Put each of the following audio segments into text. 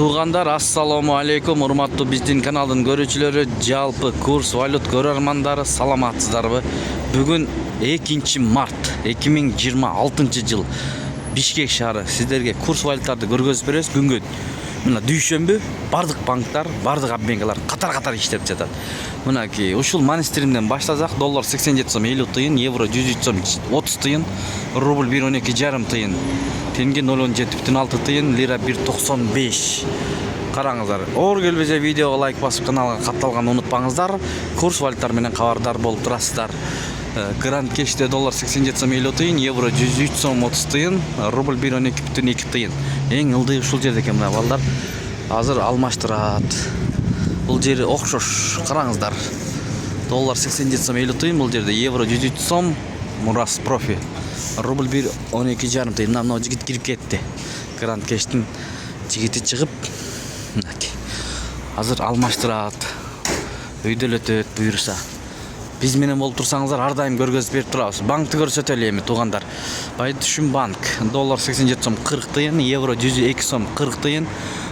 Туугандар, ассаламу алейкум, урматтуу биздин каналдын көрүүчүлөрү, жалпы курс валют көрөрмандары, саламатсыздарбы? Бүгүн 2 март 2026 жыл Бишкек шаары сиздерге курс валютарды көргөзүп беребиз. Күнгө мына дүйшөмбү бардык банктар, бардык обменкалар катар-катар иштеп жатат. Мынакей ушул манистеримден баштасак, доллар 87 сом 50 тыйын, евро 103 сом 30 тыйын, рубль 112,5 тыйын, тенге 0,17,6 тыйын, лира 1,95. Караңыздар. Оор келбесе видеого лайк басып, каналга катталганды унутпаңыздар. Курс валюталар менен кабардар болуп турасыздар. Гранд кеште доллар 87 сом 50 тыйын, евро 103 сом 30 тыйын, рубль 112,2 тыйын. Эң ылдый ушул жерде экен мына балдар. Азыр алмаштырат. Бул жери окшош. Караңыздар. Доллар 87 сом 50 тыйын, бул жерде евро 103 сом, Мурас профи. Рубль 112,5 тыйын. Мына жигит кирип кетти. Гранд кештин жигити чыгып, мынакей. Азыр алмаштырат. Өйдөлөтөт буйруса. Биз менен болуп турсаңыздар, ар дайым көргөзүп берип турабыз. Банкты көрсөтөлү эми туугандар. Байтүшүм банк. Доллар 87 сом 40 тыйын, евро 102 сом 40 тыйын,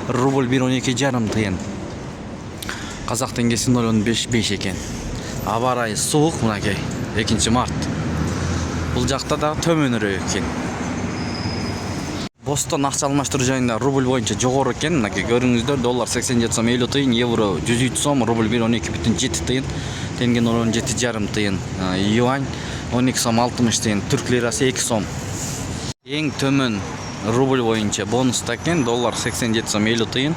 рубль 112,5 тыйын. Казак теңгеси 0,15 экен. Аба ырайы суук, мынакей. 2 март. Бул жакта да төмөнүрөөк экен. Бостон акча алмаштыруу жайында рубль боюнча жогору экен. Мынакей көрүңүздөр, доллар 87 сом 50 тыйын, евро 103 сом, рубль 112,7 тыйын. Тенге 0,17,5 тыйын, юань 12 сом 60 тыйын, түрк лирасы 2 сом. Эң төмөн рубль боюнча бонуста экен, доллар 87 сом 50 тыйын,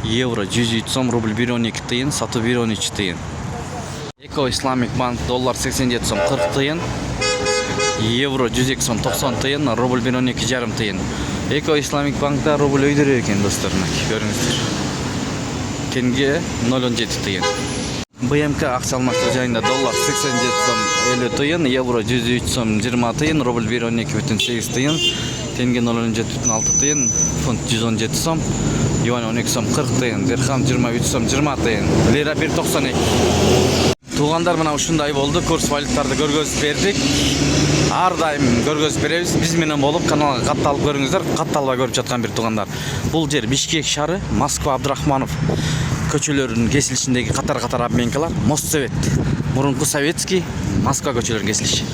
евро 103 сом, рубль 112 тыйын, сатуу 113 тыйын. Эко Исламик банк доллар 87 сом 40 тыйын, евро 102 сом 90 тыйын, рубль 112,5 тыйын. Эко Исламик банкта рубль өйдөрө экен достор, көрүңүздөр. Тенге 0,17 тыйын. БМК акча алмаштыруу жайында доллар 87 сом 50 тыйын, евро 103 сом 20 тыйын, рубль 112,8 тыйын, тенге 0,17,6 тыйын, фунт 117 сом, юань 12 сом 40 тыйын, дирхам 23 сом 20 тыйын, лира 1,92. Туугандар, мына ушундай болду. Курс валюттарды көргөзүп бердик. Ар дайым көргөзүп беребиз. Биз менен болуп каналга катталып көрүңүздөр. Катталбай көрүп жаткан бир туугандар. Бул жер Бишкек шаары, Москва Абдрахманов көчөлөрүнүн кесилишиндеги катар-катар обменкалар. Моссовет, мурунку советский, Москва көчөлөрүнүн кесилиши.